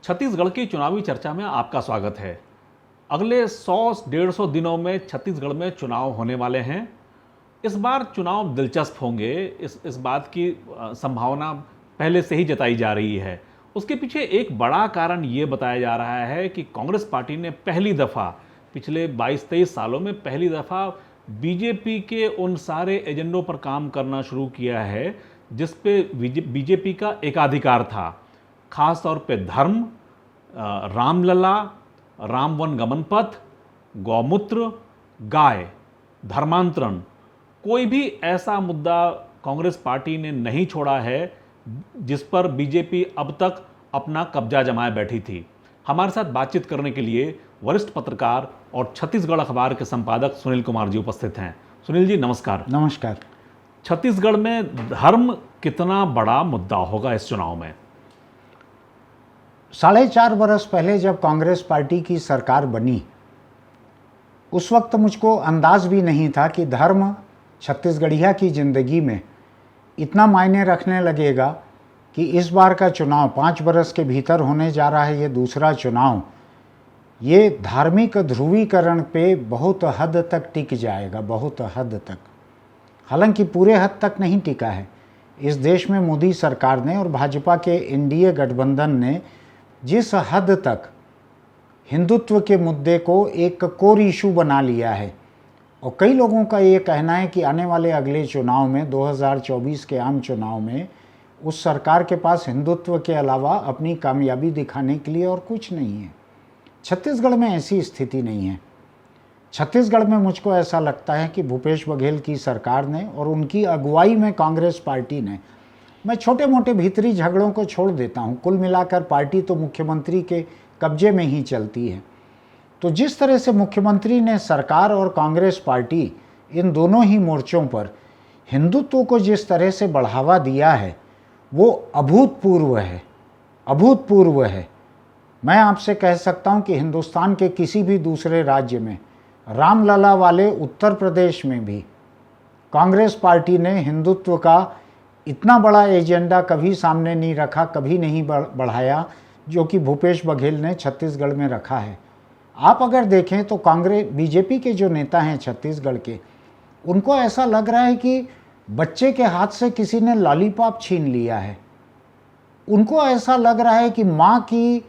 छत्तीसगढ़ की चुनावी चर्चा में आपका स्वागत है। अगले 100-150 दिनों में छत्तीसगढ़ में चुनाव होने वाले हैं। इस बार चुनाव दिलचस्प होंगे, इस बात की संभावना पहले से ही जताई जा रही है। उसके पीछे एक बड़ा कारण ये बताया जा रहा है कि कांग्रेस पार्टी ने पहली दफ़ा पिछले 22-23 सालों में पहली दफ़ा बीजेपी के उन सारे एजेंडों पर काम करना शुरू किया है जिस पे बीजेपी का एकाधिकार था। खास तौर पे धर्म, रामलला, राम वन गमन पथ, गौमूत्र, गाय, धर्मांतरण, कोई भी ऐसा मुद्दा कांग्रेस पार्टी ने नहीं छोड़ा है जिस पर बीजेपी अब तक अपना कब्जा जमाए बैठी थी। हमारे साथ बातचीत करने के लिए वरिष्ठ पत्रकार और छत्तीसगढ़ अखबार के संपादक सुनील कुमार जी उपस्थित हैं। सुनील जी नमस्कार। नमस्कार। छत्तीसगढ़ में धर्म कितना बड़ा मुद्दा होगा इस चुनाव में? 4.5 बरस पहले जब कांग्रेस पार्टी की सरकार बनी, उस वक्त मुझको अंदाज भी नहीं था कि धर्म छत्तीसगढ़िया की ज़िंदगी में इतना मायने रखने लगेगा कि इस बार का चुनाव 5 बरस के भीतर होने जा रहा है। ये दूसरा चुनाव, ये धार्मिक ध्रुवीकरण पे बहुत हद तक टिक जाएगा, बहुत हद तक। हालांकि पूरे हद तक नहीं टिका है। इस देश में मोदी सरकार ने और भाजपा के एनडीए गठबंधन ने जिस हद तक हिंदुत्व के मुद्दे को एक कोर इशू बना लिया है, और कई लोगों का ये कहना है कि आने वाले अगले चुनाव में 2024 के आम चुनाव में उस सरकार के पास हिंदुत्व के अलावा अपनी कामयाबी दिखाने के लिए और कुछ नहीं है। छत्तीसगढ़ में ऐसी स्थिति नहीं है। छत्तीसगढ़ में मुझको ऐसा लगता है कि भूपेश बघेल की सरकार ने और उनकी अगुवाई में कांग्रेस पार्टी ने, मैं छोटे मोटे भीतरी झगड़ों को छोड़ देता हूँ, कुल मिलाकर पार्टी तो मुख्यमंत्री के कब्जे में ही चलती है। तो जिस तरह से मुख्यमंत्री ने सरकार और कांग्रेस पार्टी इन दोनों ही मोर्चों पर हिंदुत्व को जिस तरह से बढ़ावा दिया है, वो अभूतपूर्व है, अभूतपूर्व है। मैं आपसे कह सकता हूँ कि हिंदुस्तान के किसी भी दूसरे राज्य में, रामलला वाले उत्तर प्रदेश में भी कांग्रेस पार्टी ने हिंदुत्व का इतना बड़ा एजेंडा कभी सामने नहीं रखा, कभी नहीं बढ़ाया, जो कि भूपेश बघेल ने छत्तीसगढ़ में रखा है। आप अगर देखें तो कांग्रेस बीजेपी के जो नेता हैं छत्तीसगढ़ के, उनको ऐसा लग रहा है कि बच्चे के हाथ से किसी ने लॉलीपॉप छीन लिया है। उनको ऐसा लग रहा है कि माँ की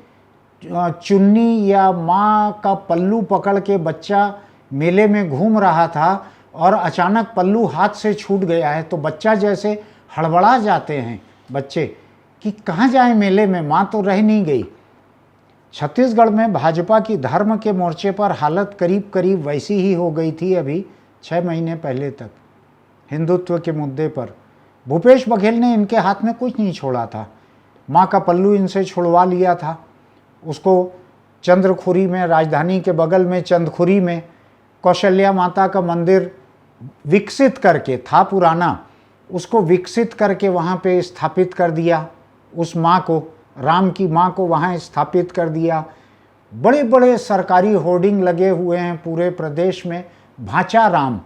चुन्नी या माँ का पल्लू पकड़ के बच्चा मेले में घूम रहा था और अचानक पल्लू हाथ से छूट गया है, तो बच्चा जैसे हड़बड़ा जाते हैं बच्चे कि कहाँ जाए मेले में, माँ तो रह नहीं गई। छत्तीसगढ़ में भाजपा की धर्म के मोर्चे पर हालत करीब करीब वैसी ही हो गई थी अभी 6 महीने पहले तक। हिंदुत्व के मुद्दे पर भूपेश बघेल ने इनके हाथ में कुछ नहीं छोड़ा था। माँ का पल्लू इनसे छुड़वा लिया था, उसको चंद्रखुरी में, राजधानी के बगल में चंदखुरी में कौशल्या माता का मंदिर विकसित करके, था पुराना, उसको विकसित करके वहाँ पे स्थापित कर दिया। उस माँ को, राम की माँ को वहाँ स्थापित कर दिया। बड़े बड़े सरकारी होर्डिंग लगे हुए हैं पूरे प्रदेश में, भांचा राम,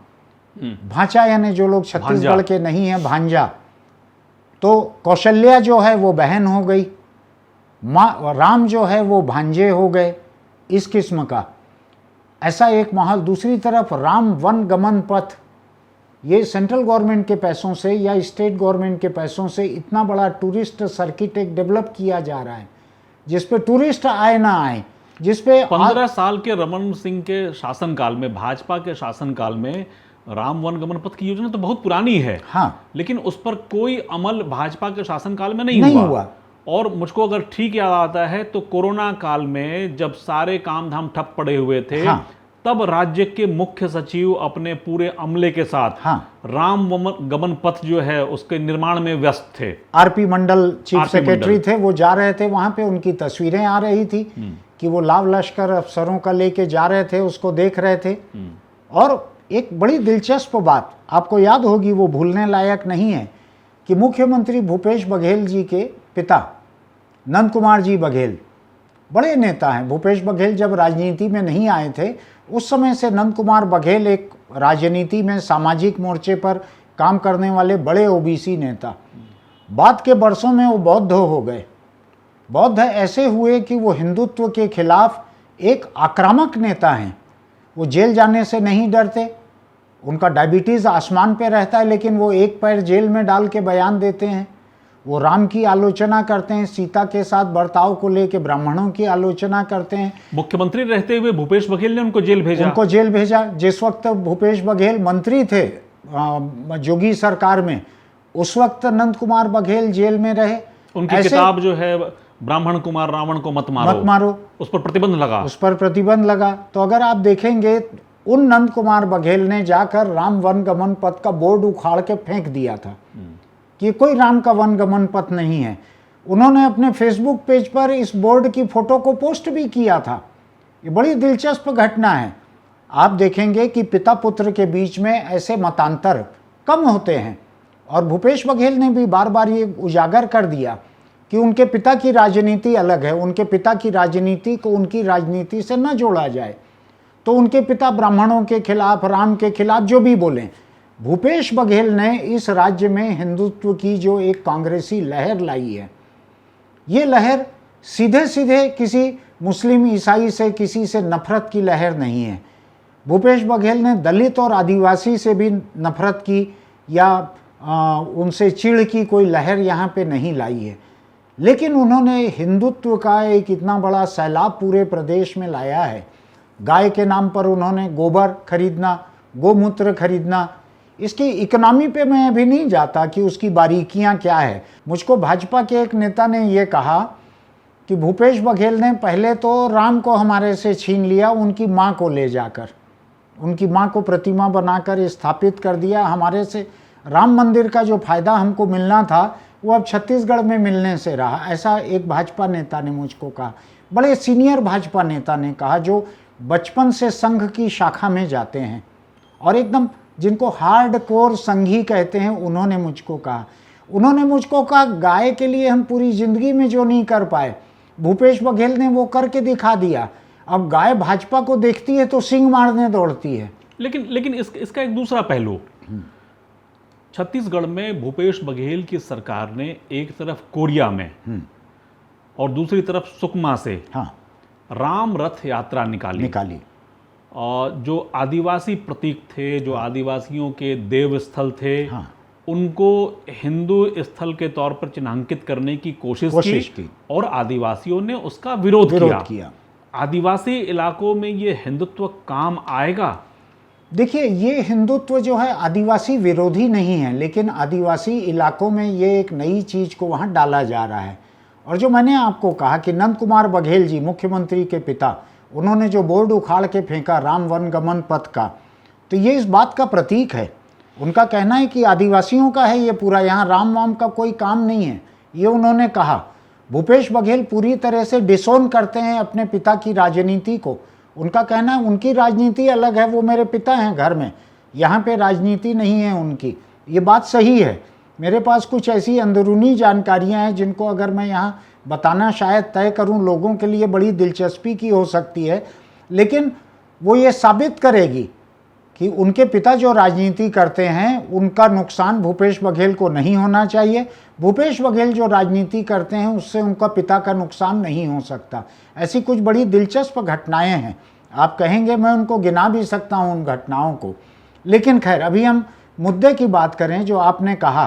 भांचा यानी जो लोग छत्तीसगढ़ के नहीं हैं, भांजा। तो कौशल्या जो है वो बहन हो गई, माँ राम जो है वो भांजे हो गए, इस किस्म का ऐसा एक माहौल। दूसरी तरफ राम वन गमन पथ, ये सेंट्रल गवर्नमेंट के पैसों से या स्टेट गवर्नमेंट के पैसों से इतना बड़ा टूरिस्ट सर्किट एक डेवलप किया जा रहा है, जिस पे टूरिस्ट आए ना आए, जिस पे 15 साल के रमन सिंह के शासनकाल में, भाजपा के शासनकाल में राम वन गमन पथ की योजना तो बहुत पुरानी है। हाँ, लेकिन उस पर कोई अमल भाजपा के शासनकाल में नहीं हुआ। और मुझको अगर ठीक याद आता है तो कोरोना काल में जब सारे काम धाम ठप पड़े हुए थे, हाँ, तब राज्य के मुख्य सचिव अपने पूरे अमले के साथ, हाँ, राम गमन पथ जो है उसके निर्माण में व्यस्त थे। आरपी मंडल चीफ सेक्रेटरी थे, वो जा रहे थे वहां पे, उनकी तस्वीरें आ रही थी कि वो लाव लश्कर अफसरों का लेके जा रहे थे, उसको देख रहे थे। और एक बड़ी दिलचस्प बात आपको याद होगी, वो भूलने लायक नहीं है, कि मुख्यमंत्री भूपेश बघेल जी के पिता नंद कुमार जी बघेल बड़े नेता हैं। भूपेश बघेल जब राजनीति में नहीं आए थे, उस समय से नंद कुमार बघेल एक राजनीति में सामाजिक मोर्चे पर काम करने वाले बड़े ओबीसी नेता। बाद के वर्षों में वो बौद्ध हो गए बौद्ध ऐसे हुए कि वो हिंदुत्व के खिलाफ एक आक्रामक नेता हैं। वो जेल जाने से नहीं डरते, उनका डायबिटीज़ आसमान पे रहता है, लेकिन वो एक पैर जेल में डाल के बयान देते हैं। वो राम की आलोचना करते हैं, सीता के साथ बर्ताव को लेके ब्राह्मणों की आलोचना करते हैं। मुख्यमंत्री रहते हुए भूपेश बघेल ने उनको जेल भेजा। उनको जेल भेजा। जिस वक्त भूपेश बघेल मंत्री थे जोगी सरकार में, उस वक्त नंद कुमार बघेल जेल में रहे। उनकी किताब जो है ब्राह्मण कुमार रावण को मत मारो, उस पर प्रतिबंध लगा। उस पर प्रतिबंध लगा। तो अगर आप देखेंगे, उन नंद कुमार बघेल ने जाकर राम वन गमन पथ का बोर्ड उखाड़ के फेंक दिया था कि कोई राम का वन गमन पथ नहीं है। उन्होंने अपने फेसबुक पेज पर इस बोर्ड की फोटो को पोस्ट भी किया था। ये बड़ी दिलचस्प घटना है। आप देखेंगे कि पिता पुत्र के बीच में ऐसे मतांतर कम होते हैं, और भूपेश बघेल ने भी बार बार ये उजागर कर दिया कि उनके पिता की राजनीति अलग है, उनके पिता की राजनीति को उनकी राजनीति से न जोड़ा जाए। तो उनके पिता ब्राह्मणों के खिलाफ, राम के खिलाफ जो भी बोलें, भूपेश बघेल ने इस राज्य में हिंदुत्व की जो एक कांग्रेसी लहर लाई है, ये लहर सीधे सीधे किसी मुस्लिम ईसाई से, किसी से नफरत की लहर नहीं है। भूपेश बघेल ने दलित और आदिवासी से भी नफरत की या उनसे चिढ़ की कोई लहर यहाँ पे नहीं लाई है, लेकिन उन्होंने हिंदुत्व का एक इतना बड़ा सैलाब पूरे प्रदेश में लाया है। गाय के नाम पर उन्होंने गोबर खरीदना, गोमूत्र खरीदना, इसकी इकोनॉमी पे मैं अभी नहीं जाता कि उसकी बारीकियां क्या है। मुझको भाजपा के एक नेता ने ये कहा कि भूपेश बघेल ने पहले तो राम को हमारे से छीन लिया, उनकी माँ को ले जाकर, उनकी माँ को प्रतिमा बनाकर स्थापित कर दिया। हमारे से राम मंदिर का जो फायदा हमको मिलना था वो अब छत्तीसगढ़ में मिलने से रहा। ऐसा एक भाजपा नेता ने मुझको कहा, बड़े सीनियर भाजपा नेता ने कहा, जो बचपन से संघ की शाखा में जाते हैं और एकदम जिनको हार्ड कोर संघी कहते हैं, उन्होंने मुझको कहा गाय के लिए हम पूरी जिंदगी में जो नहीं कर पाए, भूपेश बघेल ने वो करके दिखा दिया। अब गाय भाजपा को देखती है तो सींग मारने दौड़ती है। लेकिन इसका एक दूसरा पहलू, छत्तीसगढ़ में भूपेश बघेल की सरकार ने एक तरफ कोरिया में और दूसरी तरफ सुकमा से राम रथ यात्रा निकाली। और जो आदिवासी प्रतीक थे, जो आदिवासियों के देव स्थल थे, उनको हिंदू स्थल के तौर पर चिन्हांकित करने की कोशिश की और आदिवासियों ने उसका विरोध किया। आदिवासी इलाकों में ये हिंदुत्व काम आएगा? देखिए, ये हिंदुत्व जो है आदिवासी विरोधी नहीं है, लेकिन आदिवासी इलाकों में ये एक नई चीज को वहाँ डाला जा रहा है। और जो मैंने आपको कहा कि नंद कुमार बघेल जी, मुख्यमंत्री के पिता, उन्होंने जो बोर्ड उखाड़ के फेंका राम वन गमन पथ का, तो ये इस बात का प्रतीक है। उनका कहना है कि आदिवासियों का है ये पूरा, यहाँ राम वाम का कोई काम नहीं है, ये उन्होंने कहा। भूपेश बघेल पूरी तरह से डिसोन करते हैं अपने पिता की राजनीति को। उनका कहना है उनकी राजनीति अलग है, वो मेरे पिता हैं घर में, यहाँ पे राजनीति नहीं है उनकी। ये बात सही है। मेरे पास कुछ ऐसी अंदरूनी जानकारियाँ हैं जिनको अगर मैं यहाँ बताना शायद तय करूं, लोगों के लिए बड़ी दिलचस्पी की हो सकती है, लेकिन वो ये साबित करेगी कि उनके पिता जो राजनीति करते हैं उनका नुकसान भूपेश बघेल को नहीं होना चाहिए। भूपेश बघेल जो राजनीति करते हैं उससे उनका पिता का नुकसान नहीं हो सकता। ऐसी कुछ बड़ी दिलचस्प घटनाएं हैं, आप कहेंगे मैं उनको गिना भी सकता हूं उन घटनाओं को, लेकिन खैर अभी हम मुद्दे की बात करें जो आपने कहा।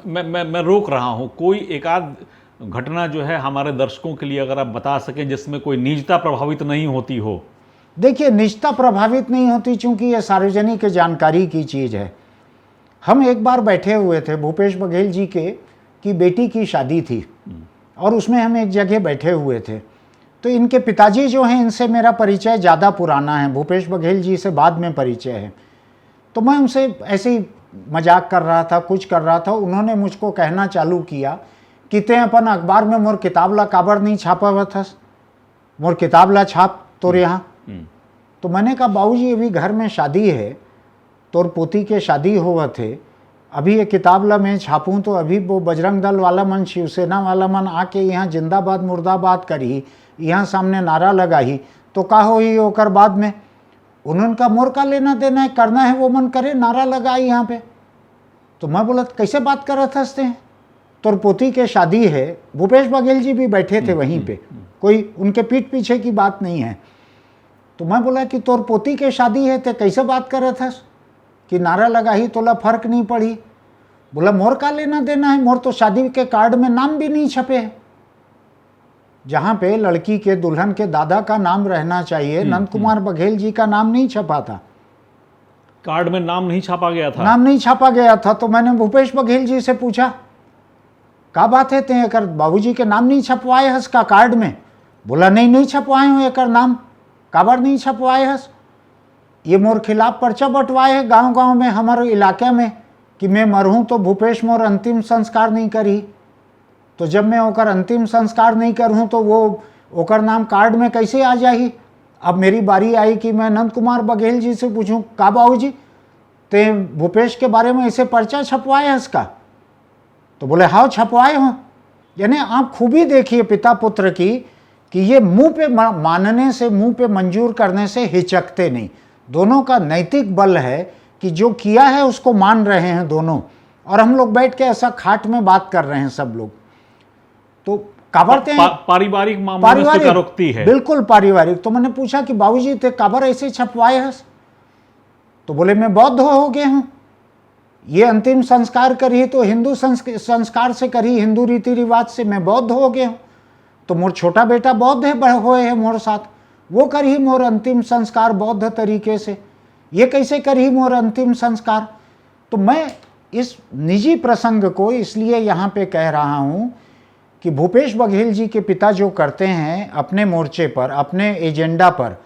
मैं रोक रहा हूं, कोई एकाध घटना जो है हमारे दर्शकों के लिए अगर आप बता सकें जिसमें कोई निजता प्रभावित नहीं होती हो। देखिए, निजता प्रभावित नहीं होती क्योंकि ये सार्वजनिक जानकारी की चीज़ है। हम एक बार बैठे हुए थे, भूपेश बघेल जी की बेटी की शादी थी और उसमें हम एक जगह बैठे हुए थे। तो इनके पिताजी जो हैं, इनसे मेरा परिचय ज़्यादा पुराना है, भूपेश बघेल जी से बाद में परिचय है। तो मैं उनसे ऐसे ही मजाक कर रहा था, कुछ कर रहा था, उन्होंने मुझको कहना चालू किया कि ते अपन अखबार में मोर किताबला काबर नहीं छापा हुआ था, मोर किताबला छाप तोर यहाँ। तो मैंने कहा बाबूजी अभी घर में शादी है, तोर पोती के शादी हुआ थे, अभी ये किताबला मैं छापूँ तो अभी वो बजरंग दल वाला मन, शिवसेना वाला मन आके यहाँ जिंदाबाद मुर्दाबाद करी, यहाँ सामने नारा लगाही, तो का हो ही होकर बाद में उन्होंने कहा मोर का लेना देना है, करना है वो मन करे, नारा लगाई यहाँ पे। तो मैं बोला कैसे बात कर रहे थे, तोर पोती के शादी है, भूपेश बघेल जी भी बैठे थे वहीं पे, कोई उनके पीठ पीछे की बात नहीं है। तो मैं बोला कि तोर पोती के शादी है ते कैसे बात कर रहा था कि नारा लगा ही तोला फर्क नहीं पड़ी। बोला मोर का लेना देना है, मोर तो शादी के कार्ड में नाम भी नहीं छपे है। जहां पे लड़की के दुल्हन के दादा का नाम रहना चाहिए, नंद कुमार बघेल जी का नाम नहीं छपा था, कार्ड में नाम नहीं छापा गया था। नाम नहीं छापा गया था। तो मैंने भूपेश बघेल जी से पूछा का बात है ते एकर बाबूजी के नाम नहीं छपवाए हस का कार्ड में। बोला नहीं छपवाए हो एकर नाम, काबर नहीं छपवाए हस, ये मोर खिलाफ पर्चा बंटवाए है गांव गांव में हमारे इलाके में कि मैं मरूँ तो भूपेश मोर अंतिम संस्कार नहीं करी। तो जब मैं ओकर अंतिम संस्कार नहीं करूँ तो वो ओकर नाम कार्ड में कैसे आ जाही। अब मेरी बारी आई कि मैं नंद कुमार बघेल जी से पूछूं का बाबूजी ते भूपेश के बारे में ऐसे पर्चा छपवाए है इसका। तो बोले हाँ छपवाए हो। यानी आप खूबी देखिए पिता पुत्र की कि ये मुंह पे मानने से, मुंह पे मंजूर करने से हिचकते नहीं। दोनों का नैतिक बल है कि जो किया है उसको मान रहे हैं दोनों, और हम लोग बैठ के ऐसा खाट में बात कर रहे हैं सब लोग। तो काबरते हैं पारिवारिक मामले में स्वीकारोक्ति है, बिल्कुल पारिवारिक। तो मैंने पूछा कि बाबूजी ते काबर ऐसे छपवाए हस। तो बोले मैं बौद्ध हो गए हूं, ये अंतिम संस्कार करी तो हिंदू संस्कार से करी, हिंदू रीति रिवाज से, मैं बौद्ध हो गए हूं। तो मोर छोटा बेटा बौद्ध है, होए है मोर साथ, वो करी मोर अंतिम संस्कार बौद्ध तरीके से, ये कैसे करी मोर अंतिम संस्कार। तो मैं इस निजी प्रसंग को इसलिए यहाँ पे कह रहा हूँ कि भूपेश बघेल जी के पिता जो करते हैं अपने मोर्चे पर, अपने एजेंडा पर,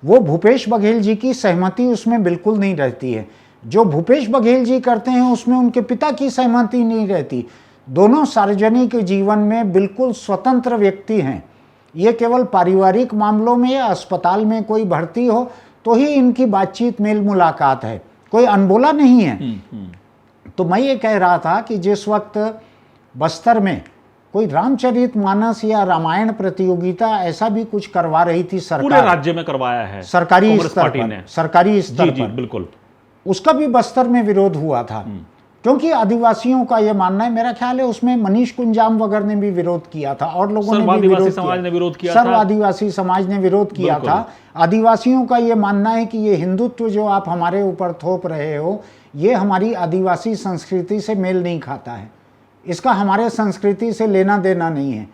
वो भूपेश बघेल जी की सहमति उसमें बिल्कुल नहीं रहती है। जो भूपेश बघेल जी करते हैं उसमें उनके पिता की सहमति नहीं रहती। दोनों सार्वजनिक जीवन में बिल्कुल स्वतंत्र व्यक्ति हैं। ये केवल पारिवारिक मामलों में या अस्पताल में कोई भर्ती हो तो ही इनकी बातचीत मेल मुलाकात है, कोई अनबोला नहीं है। तो मैं ये कह रहा था कि जिस वक्त बस्तर में कोई रामचरितमानस या रामायण प्रतियोगिता ऐसा भी कुछ करवा रही थी सरकार, पूरे राज्य में करवाया है सरकारी स्तर पर, सरकारी स्तर पर, बिल्कुल, उसका भी बस्तर में विरोध हुआ था। क्योंकि आदिवासियों का यह मानना है, मेरा ख्याल है उसमें मनीष कुंजाम वगैरह ने भी विरोध किया था और लोगों ने भी विरोध किया, सर्व आदिवासी समाज ने विरोध किया था। आदिवासियों का यह मानना है कि ये हिंदुत्व जो आप हमारे ऊपर थोप रहे हो ये हमारी आदिवासी संस्कृति से मेल नहीं खाता है, इसका हमारे संस्कृति से लेना देना नहीं है।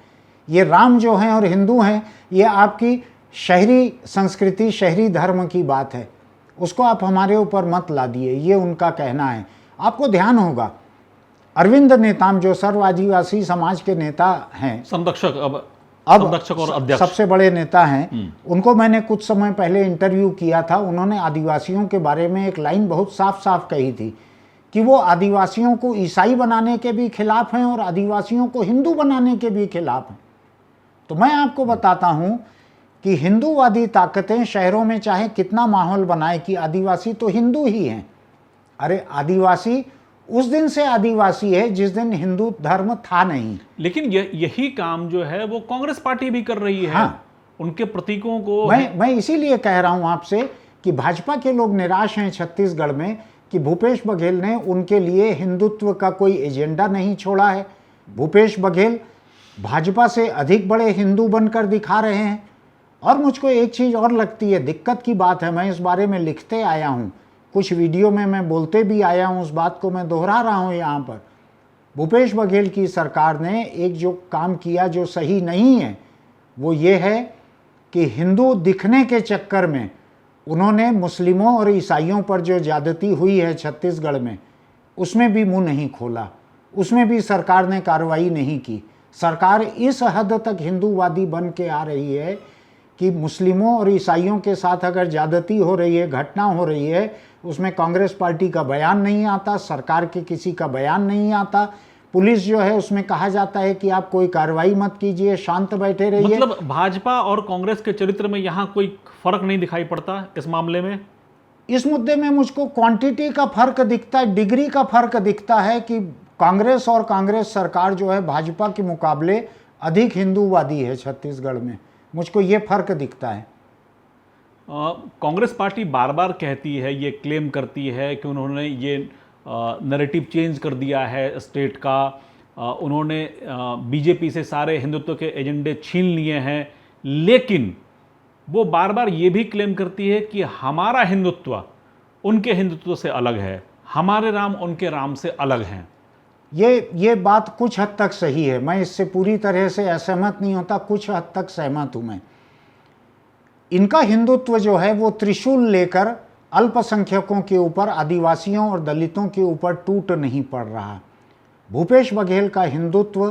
ये राम जो हैं और हिंदू हैं ये आपकी शहरी संस्कृति, शहरी धर्म की बात है, उसको आप हमारे ऊपर मत ला दिए, ये उनका कहना है। आपको ध्यान होगा अरविंद नेताम जो सर्व आदिवासी समाज के नेता हैं, संरक्षक और अध्यक्ष, सबसे बड़े नेता हैं, उनको मैंने कुछ समय पहले इंटरव्यू किया था। उन्होंने आदिवासियों के बारे में एक लाइन बहुत साफ साफ कही थी कि वो आदिवासियों को ईसाई बनाने के भी खिलाफ हैं और आदिवासियों को हिंदू बनाने के भी खिलाफ हैं। तो मैं आपको बताता हूं कि हिंदूवादी ताकतें शहरों में चाहे कितना माहौल बनाए कि आदिवासी तो हिंदू ही हैं। अरे आदिवासी उस दिन से आदिवासी है जिस दिन हिंदू धर्म था नहीं। लेकिन यही काम जो है वो कांग्रेस पार्टी भी कर रही है। हाँ, उनके प्रतीकों को मैं इसीलिए कह रहा हूं आपसे कि भाजपा के लोग निराश हैं छत्तीसगढ़ में कि भूपेश बघेल ने उनके लिए हिंदुत्व का कोई एजेंडा नहीं छोड़ा है। भूपेश बघेल भाजपा से अधिक बड़े हिंदू बनकर दिखा रहे हैं। और मुझको एक चीज़ और लगती है, दिक्कत की बात है, मैं इस बारे में लिखते आया हूँ, कुछ वीडियो में मैं बोलते भी आया हूँ, उस बात को मैं दोहरा रहा हूँ यहाँ पर। भूपेश बघेल की सरकार ने एक जो काम किया जो सही नहीं है वो ये है कि हिंदू दिखने के चक्कर में उन्होंने मुस्लिमों और ईसाइयों पर जो ज़्यादती हुई है छत्तीसगढ़ में उसमें भी मुंह नहीं खोला, उसमें भी सरकार ने कार्रवाई नहीं की। सरकार इस हद तक हिंदूवादी बन के आ रही है कि मुस्लिमों और ईसाइयों के साथ अगर ज़्यादती हो रही है, घटना हो रही है, उसमें कांग्रेस पार्टी का बयान नहीं आता, सरकार के किसी का बयान नहीं आता। पुलिस जो है उसमें कहा जाता है कि आप कोई कार्रवाई मत कीजिए, शांत बैठे रहिए। मतलब भाजपा और कांग्रेस के चरित्र में यहाँ कोई फर्क नहीं दिखाई पड़ता इस मामले में? इस मुद्दे में मुझको क्वांटिटी का फर्क दिखता है, डिग्री का फर्क दिखता है कि कांग्रेस और कांग्रेस सरकार जो है भाजपा के मुकाबले अधिक हिंदूवादी है छत्तीसगढ़ में, मुझको ये फर्क दिखता है। कांग्रेस पार्टी बार बार कहती है, ये क्लेम करती है कि उन्होंने ये नैरेटिव चेंज कर दिया है स्टेट का, उन्होंने बीजेपी से सारे हिंदुत्व के एजेंडे छीन लिए हैं, लेकिन वो बार बार ये भी क्लेम करती है कि हमारा हिंदुत्व उनके हिंदुत्व से अलग है, हमारे राम उनके राम से अलग हैं। ये बात कुछ हद तक सही है, मैं इससे पूरी तरह से असहमत नहीं होता, कुछ हद तक सहमत हूं मैं। इनका हिंदुत्व जो है वो त्रिशूल लेकर अल्पसंख्यकों के ऊपर, आदिवासियों और दलितों के ऊपर टूट नहीं पड़ रहा। भूपेश बघेल का हिंदुत्व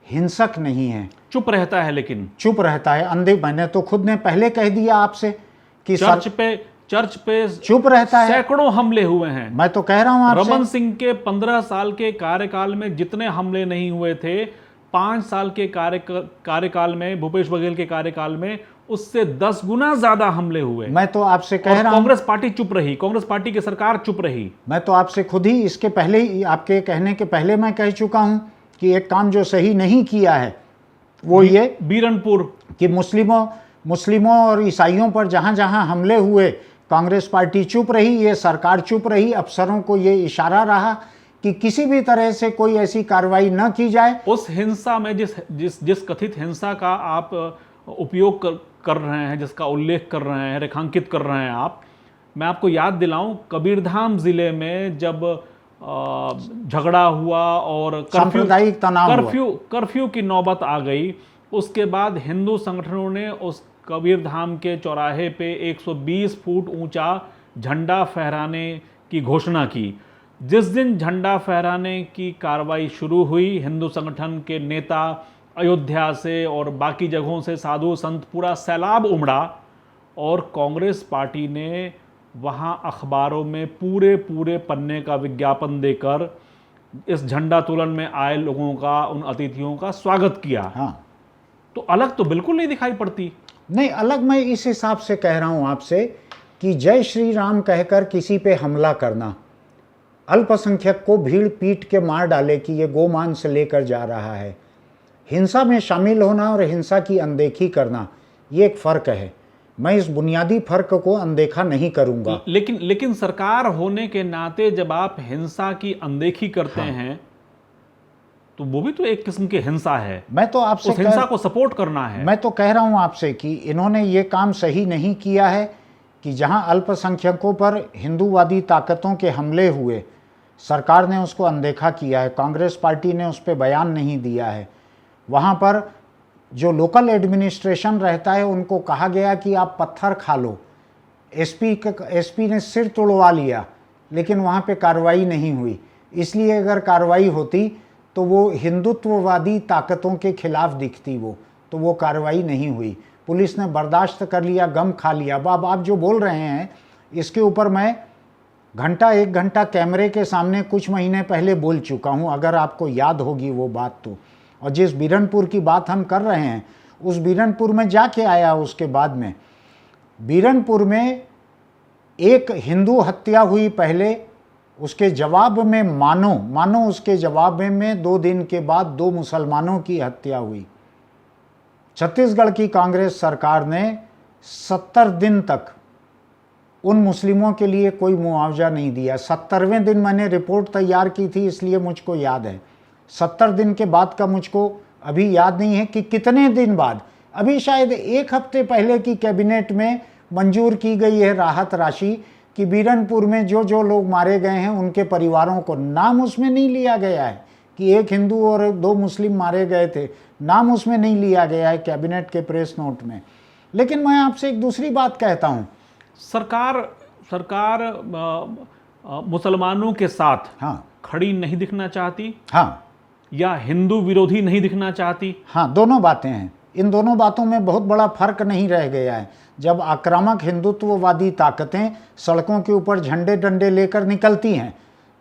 हिंसक नहीं है, चुप रहता है, लेकिन चुप रहता है। अंधे, मैंने तो खुद ने पहले कह दिया आपसे कि चर्च पे चुप रहता है। सैकड़ों हमले हुए हैं। मैं तो कह रहा हूं आपसे, रमन सिंह के 15 साल के कार्यकाल में जितने हमले नहीं हुए थे, 5 साल के कार्यकाल में, भूपेश बघेल के कार्यकाल में उससे 10 गुना ज्यादा हमले हुए। मैं तो आपसे कह रहा हूं, कांग्रेस पार्टी चुप रही, कांग्रेस पार्टी की सरकार चुप रही। मैं तो आपसे खुद ही इसके पहले ही, आपके कहने के पहले मैं कह चुका हूं कि एक काम जो सही नहीं किया है वो ये बीरनपुर कि मुस्लिमों और ईसाइयों पर जहां जहां हमले हुए कांग्रेस पार्टी चुप रही, ये सरकार चुप रही, अफसरों को ये इशारा रहा कि किसी भी तरह से कोई ऐसी कार्रवाई न की जाए। उस हिंसा में जिस कथित हिंसा का आप उपयोग कर रहे हैं, जिसका उल्लेख कर रहे हैं, रेखांकित कर रहे हैं आप, मैं आपको याद दिलाऊं, कबीरधाम जिले में जब झगड़ा हुआ और सांप्रदायिक तनाव कर्फ्यू की नौबत आ गई, उसके बाद हिंदू संगठनों ने उस कबीरधाम के चौराहे पे 120 फुट ऊंचा झंडा फहराने की घोषणा की। जिस दिन झंडा फहराने की कार्रवाई शुरू हुई, हिंदू संगठन के नेता अयोध्या से और बाकी जगहों से साधु संत पूरा सैलाब उमड़ा और कांग्रेस पार्टी ने वहां अखबारों में पूरे पन्ने का विज्ञापन देकर इस झंडा तोलन में आए लोगों का, उन अतिथियों का स्वागत किया। हाँ, तो अलग तो बिल्कुल नहीं दिखाई पड़ती। नहीं, अलग मैं इस हिसाब से कह रहा हूं आपसे कि जय श्री राम कहकर किसी पे हमला करना, अल्पसंख्यक को भीड़ पीट के मार डाले कि ये गोमांस लेकर जा रहा है, हिंसा में शामिल होना और हिंसा की अनदेखी करना, ये एक फ़र्क है। मैं इस बुनियादी फ़र्क को अनदेखा नहीं करूंगा। लेकिन सरकार होने के नाते जब आप हिंसा की अनदेखी करते हैं तो वो भी तो एक किस्म की हिंसा है। मैं तो आपसे उस हिंसा को सपोर्ट करना है। मैं तो कह रहा हूं आपसे कि इन्होंने ये काम सही नहीं किया है कि जहां अल्पसंख्यकों पर हिंदूवादी ताकतों के हमले हुए, सरकार ने उसको अनदेखा किया है, कांग्रेस पार्टी ने उस पर बयान नहीं दिया है। वहाँ पर जो लोकल एडमिनिस्ट्रेशन रहता है उनको कहा गया कि आप पत्थर खा लो, एसपी ने सिर तोड़वा लिया, लेकिन वहाँ पे कार्रवाई नहीं हुई। इसलिए अगर कार्रवाई होती तो वो हिंदुत्ववादी ताकतों के खिलाफ दिखती, तो वो कार्रवाई नहीं हुई। पुलिस ने बर्दाश्त कर लिया, गम खा लिया। अब आप जो बोल रहे हैं इसके ऊपर मैं एक घंटा कैमरे के सामने कुछ महीने पहले बोल चुका हूँ, अगर आपको याद होगी वो बात तो। और जिस बीरनपुर की बात हम कर रहे हैं, उस बीरनपुर में जाके आया, उसके बाद में बीरनपुर में एक हिंदू हत्या हुई पहले, उसके जवाब में मानो उसके जवाब में 2 दिन के बाद 2 मुसलमानों की हत्या हुई। छत्तीसगढ़ की कांग्रेस सरकार ने 70 दिन तक उन मुस्लिमों के लिए कोई मुआवजा नहीं दिया। 70वें दिन मैंने रिपोर्ट तैयार की थी, इसलिए मुझको याद है। 70 दिन के बाद का मुझको अभी याद नहीं है कि कितने दिन बाद, अभी शायद 1 हफ्ते पहले की कैबिनेट में मंजूर की गई है राहत राशि कि बीरनपुर में जो जो लोग मारे गए हैं उनके परिवारों को, नाम उसमें नहीं लिया गया है कि 1 हिंदू और 2 मुस्लिम मारे गए थे, नाम उसमें नहीं लिया गया है कैबिनेट के प्रेस नोट में। लेकिन मैं आपसे एक दूसरी बात कहता हूँ, सरकार मुसलमानों के साथ खड़ी नहीं दिखना चाहती, या हिंदू विरोधी नहीं दिखना चाहती। दोनों बातें हैं। इन दोनों बातों में बहुत बड़ा फर्क नहीं रह गया है। जब आक्रामक हिंदुत्ववादी ताकतें सड़कों के ऊपर झंडे डंडे लेकर निकलती हैं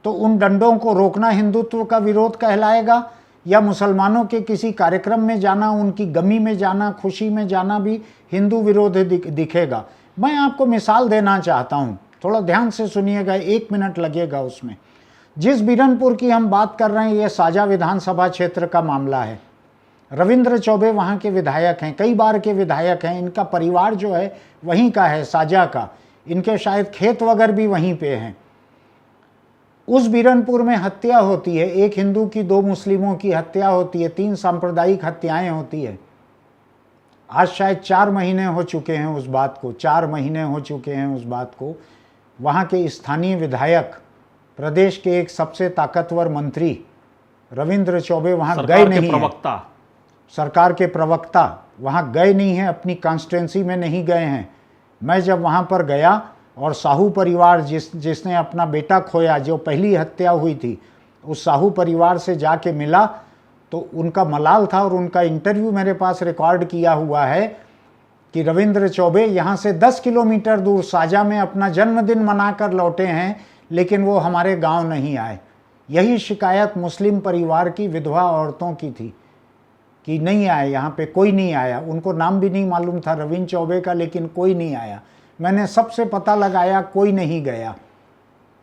तो उन डंडों को रोकना हिंदुत्व का विरोध कहलाएगा, या मुसलमानों के किसी कार्यक्रम में जाना, उनकी गमी में जाना, खुशी में जाना भी हिंदू विरोध दिखेगा। मैं आपको मिसाल देना चाहता हूँ, थोड़ा ध्यान से सुनिएगा, 1 मिनट लगेगा उसमें। जिस बीरनपुर की हम बात कर रहे हैं, ये साजा विधानसभा क्षेत्र का मामला है। रविंद्र चौबे वहाँ के विधायक हैं, कई बार के विधायक हैं। इनका परिवार जो है वहीं का है, साजा का। इनके शायद खेत वगैरह भी वहीं पे हैं। उस बीरनपुर में हत्या होती है, एक हिंदू की 2 मुस्लिमों की हत्या होती है, 3 सांप्रदायिक हत्याएं होती है। आज शायद 4 महीने हो चुके हैं उस बात को, 4 महीने हो चुके हैं उस बात को। वहाँ के स्थानीय विधायक, प्रदेश के एक सबसे ताकतवर मंत्री रविंद्र चौबे वहाँ गए नहीं हैं। सरकार के प्रवक्ता वहाँ गए नहीं हैं, अपनी कॉन्स्टिट्यूंसी में नहीं गए हैं। मैं जब वहाँ पर गया और साहू परिवार जिसने अपना बेटा खोया, जो पहली हत्या हुई थी, उस साहू परिवार से जाके मिला तो उनका मलाल था और उनका इंटरव्यू मेरे पास रिकॉर्ड किया हुआ है कि रविंद्र चौबे यहाँ से 10 किलोमीटर दूर साजा में अपना जन्मदिन मनाकर लौटे हैं, लेकिन वो हमारे गांव नहीं आए। यही शिकायत मुस्लिम परिवार की विधवा औरतों की थी कि नहीं आए, यहाँ पे कोई नहीं आया। उनको नाम भी नहीं मालूम था रविंद्र चौबे का, लेकिन कोई नहीं आया। मैंने सबसे पता लगाया, कोई नहीं गया।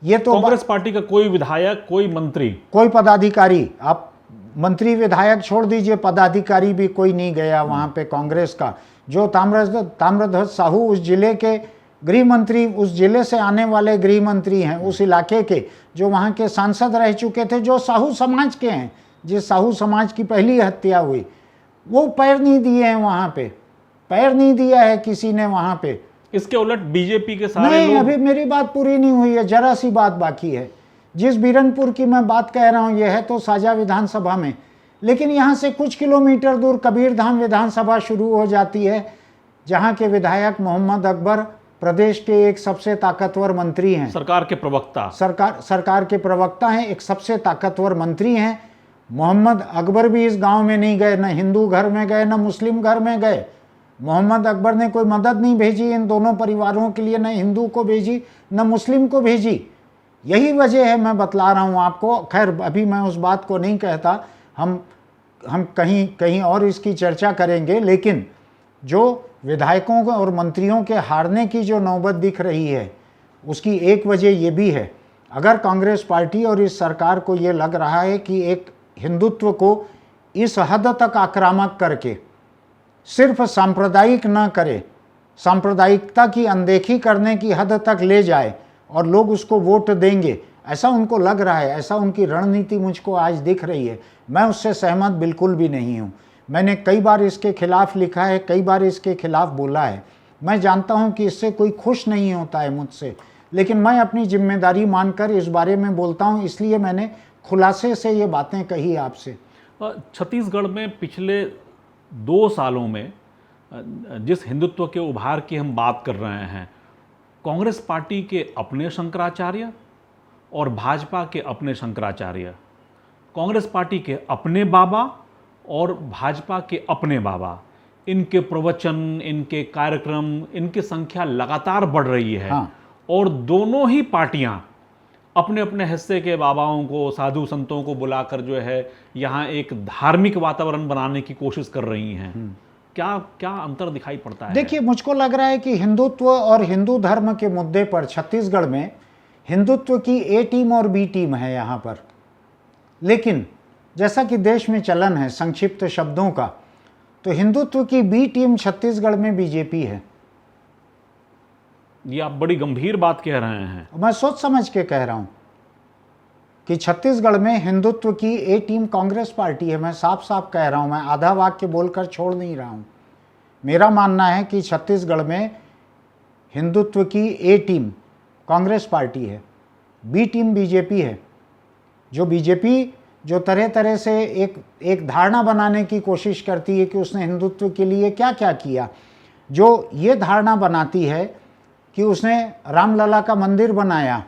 ये तो कांग्रेस पार्टी का कोई विधायक, कोई मंत्री, कोई पदाधिकारी, आप मंत्री विधायक छोड़ दीजिए, पदाधिकारी भी कोई नहीं गया वहाँ पे कांग्रेस का। जो ताम्रध्वज साहू उस जिले के गृह मंत्री, उस जिले से आने वाले गृह मंत्री हैं, उस इलाके के, जो वहाँ के सांसद रह चुके थे, जो साहू समाज के हैं, जिस साहू समाज की पहली हत्या हुई, वो पैर नहीं दिए हैं वहाँ पे, पैर नहीं दिया है किसी ने वहाँ पे। इसके उलट बीजेपी के सारे नहीं, लोग... अभी मेरी बात पूरी नहीं हुई है, जरा सी बात बाकी है। जिस बीरनपुर की मैं बात कह रहा हूँ, यह है तो साजा विधानसभा में, लेकिन यहाँ से कुछ किलोमीटर दूर कबीरधाम विधानसभा शुरू हो जाती है, जहाँ के विधायक मोहम्मद अकबर प्रदेश के एक सबसे ताकतवर मंत्री हैं, सरकार के प्रवक्ता, सरकार के प्रवक्ता हैं, एक सबसे ताकतवर मंत्री हैं। मोहम्मद अकबर भी इस गांव में नहीं गए, न हिंदू घर में गए, न मुस्लिम घर में गए। मोहम्मद अकबर ने कोई मदद नहीं भेजी इन दोनों परिवारों के लिए, न हिंदू को भेजी न मुस्लिम को भेजी। यही वजह है, मैं बतला रहा हूँ आपको। खैर, अभी मैं उस बात को नहीं कहता, हम कहीं और इसकी चर्चा करेंगे। लेकिन जो विधायकों और मंत्रियों के हारने की जो नौबत दिख रही है, उसकी एक वजह ये भी है। अगर कांग्रेस पार्टी और इस सरकार को ये लग रहा है कि एक हिंदुत्व को इस हद तक आक्रामक करके सिर्फ सांप्रदायिक न करे, सांप्रदायिकता की अनदेखी करने की हद तक ले जाए और लोग उसको वोट देंगे, ऐसा उनको लग रहा है, ऐसा उनकी रणनीति मुझको आज दिख रही है। मैं उससे सहमत बिल्कुल भी नहीं हूँ। मैंने कई बार इसके खिलाफ लिखा है, कई बार इसके खिलाफ बोला है। मैं जानता हूँ कि इससे कोई खुश नहीं होता है मुझसे, लेकिन मैं अपनी जिम्मेदारी मानकर इस बारे में बोलता हूँ, इसलिए मैंने खुलासे से ये बातें कही आपसे। छत्तीसगढ़ में पिछले 2 सालों में जिस हिंदुत्व के उभार की हम बात कर रहे हैं, कांग्रेस पार्टी के अपने शंकराचार्य और भाजपा के अपने शंकराचार्य, कांग्रेस पार्टी के अपने बाबा और भाजपा के अपने बाबा, इनके प्रवचन, इनके कार्यक्रम, इनकी संख्या लगातार बढ़ रही है। हाँ। और दोनों ही पार्टियां अपने अपने हिस्से के बाबाओं को, साधु संतों को बुलाकर जो है यहाँ एक धार्मिक वातावरण बनाने की कोशिश कर रही हैं। क्या क्या अंतर दिखाई पड़ता है? देखिए, मुझको लग रहा है कि हिंदुत्व और हिंदू धर्म के मुद्दे पर छत्तीसगढ़ में हिंदुत्व की ए टीम और बी टीम है यहाँ पर। लेकिन जैसा कि देश में चलन है संक्षिप्त शब्दों का, तो हिंदुत्व की बी टीम छत्तीसगढ़ में बीजेपी है। ये आप बड़ी गंभीर बात कह रहे हैं। मैं सोच समझ के कह रहा हूं कि छत्तीसगढ़ में हिंदुत्व की ए टीम कांग्रेस पार्टी है। मैं साफ साफ कह रहा हूं, मैं आधा वाक्य बोलकर छोड़ नहीं रहा हूं। मेरा मानना है कि छत्तीसगढ़ में हिंदुत्व की ए टीम कांग्रेस पार्टी है, बी टीम बीजेपी है। जो बीजेपी जो तरह तरह से एक धारणा बनाने की कोशिश करती है कि उसने हिंदुत्व के लिए क्या क्या किया, जो ये धारणा बनाती है कि उसने रामलला का मंदिर बनाया।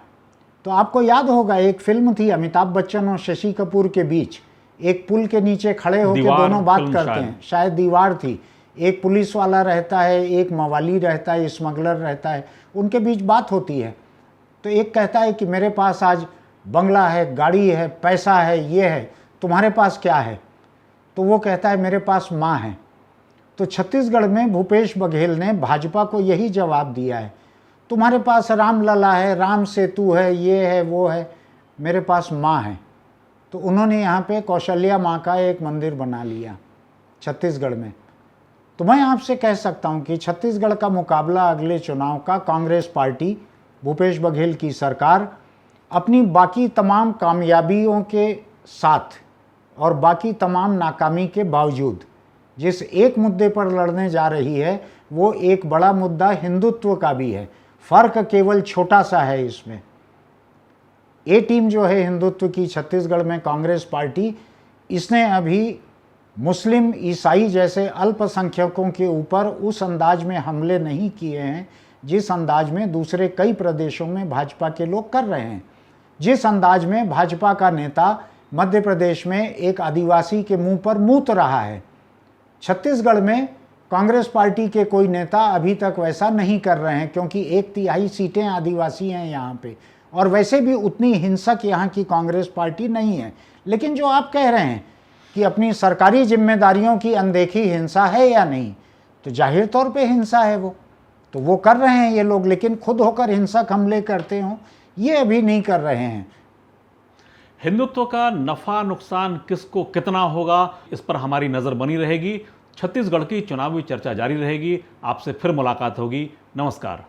तो आपको याद होगा, एक फिल्म थी अमिताभ बच्चन और शशि कपूर के बीच, एक पुल के नीचे खड़े होकर दोनों बात करते हैं, शायद दीवार थी। एक पुलिस वाला रहता है, एक मवाली रहता है, स्मगलर रहता है, उनके बीच बात होती है। तो एक कहता है कि मेरे पास आज बंगला है, गाड़ी है, पैसा है, ये है, तुम्हारे पास क्या है? तो वो कहता है मेरे पास माँ है। तो छत्तीसगढ़ में भूपेश बघेल ने भाजपा को यही जवाब दिया है, तुम्हारे पास रामलला है, राम सेतु है, ये है, वो है, मेरे पास माँ है। तो उन्होंने यहाँ पे कौशल्या माँ का एक मंदिर बना लिया छत्तीसगढ़ में। तो मैं आपसे कह सकता हूँ कि छत्तीसगढ़ का मुकाबला अगले चुनाव का कांग्रेस पार्टी, भूपेश बघेल की सरकार अपनी बाकी तमाम कामयाबियों के साथ और बाकी तमाम नाकामी के बावजूद जिस एक मुद्दे पर लड़ने जा रही है वो एक बड़ा मुद्दा हिंदुत्व का भी है। फर्क केवल छोटा सा है इसमें। ए टीम जो है हिंदुत्व की छत्तीसगढ़ में कांग्रेस पार्टी, इसने अभी मुस्लिम ईसाई जैसे अल्पसंख्यकों के ऊपर उस अंदाज में हमले नहीं किए हैं जिस अंदाज में दूसरे कई प्रदेशों में भाजपा के लोग कर रहे हैं। जिस अंदाज में भाजपा का नेता मध्य प्रदेश में एक आदिवासी के मुंह पर मूत रहा है, छत्तीसगढ़ में कांग्रेस पार्टी के कोई नेता अभी तक वैसा नहीं कर रहे हैं, क्योंकि 1/3 सीटें आदिवासी हैं यहाँ पे, और वैसे भी उतनी हिंसक यहाँ की कांग्रेस पार्टी नहीं है। लेकिन जो आप कह रहे हैं कि अपनी सरकारी जिम्मेदारियों की अनदेखी हिंसा है या नहीं, तो जाहिर तौर पे हिंसा है तो वो कर रहे हैं ये लोग, लेकिन खुद होकर हिंसक हमले करते हों ये अभी नहीं कर रहे हैं। हिंदुत्व का नफा नुकसान किसको कितना होगा, इस पर हमारी नज़र बनी रहेगी। छत्तीसगढ़ की चुनावी चर्चा जारी रहेगी। आपसे फिर मुलाकात होगी। नमस्कार।